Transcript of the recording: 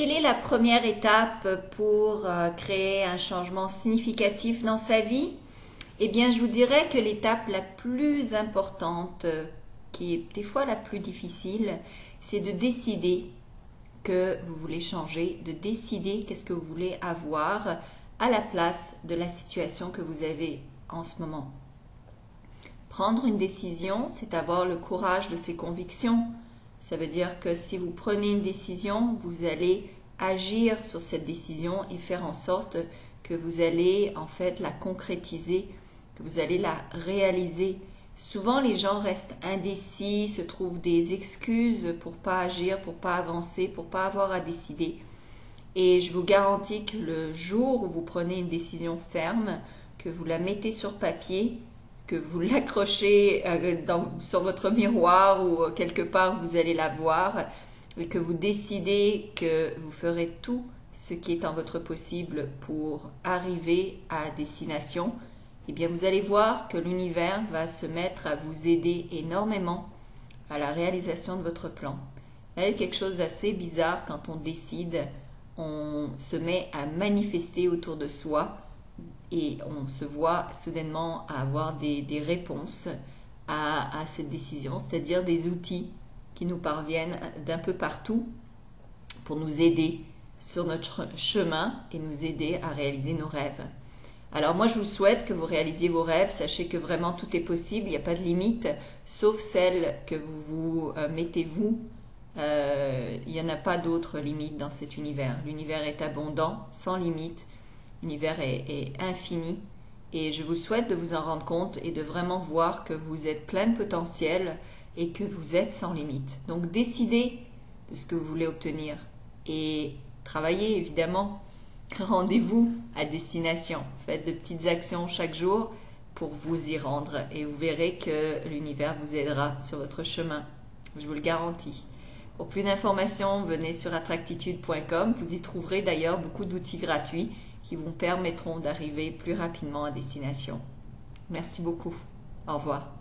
quelle est la première étape pour créer un changement significatif dans sa vie? Eh bien, je vous dirais que l'étape la plus importante, qui est des fois la plus difficile, c'est de décider que vous voulez changer, de décider qu'est-ce que vous voulez avoir à la place de la situation que vous avez en ce moment. Prendre une décision, c'est avoir le courage de ses convictions. Ça veut dire que si vous prenez une décision, vous allez agir sur cette décision et faire en sorte que vous allez en fait la concrétiser, que vous allez la réaliser. Souvent, les gens restent indécis, se trouvent des excuses pour pas agir, pour pas avancer, pour pas avoir à décider. Et je vous garantis que le jour où vous prenez une décision ferme, que vous la mettez sur papier, que vous l'accrochez sur votre miroir ou quelque part vous allez la voir et que vous décidez que vous ferez tout ce qui est en votre possible pour arriver à destination, eh bien vous allez voir que l'univers va se mettre à vous aider énormément à la réalisation de votre plan. Il y a quelque chose d'assez bizarre quand on décide, on se met à manifester autour de soi et on se voit soudainement à avoir des réponses à cette décision, c'est-à-dire des outils qui nous parviennent d'un peu partout pour nous aider sur notre chemin et nous aider à réaliser nos rêves. Alors moi je vous souhaite que vous réalisiez vos rêves, sachez que vraiment tout est possible, il n'y a pas de limite, sauf celle que vous vous mettez vous. Il n'y en a pas d'autres limites dans cet univers. L'univers est abondant, sans limite. L'univers est infini et je vous souhaite de vous en rendre compte et de vraiment voir que vous êtes plein de potentiel et que vous êtes sans limite. Donc décidez de ce que vous voulez obtenir et travaillez évidemment. Rendez-vous à destination. Faites de petites actions chaque jour pour vous y rendre et vous verrez que l'univers vous aidera sur votre chemin. Je vous le garantis. Pour plus d'informations, venez sur attractitude.com. Vous y trouverez d'ailleurs beaucoup d'outils gratuits qui vous permettront d'arriver plus rapidement à destination. Merci beaucoup. Au revoir.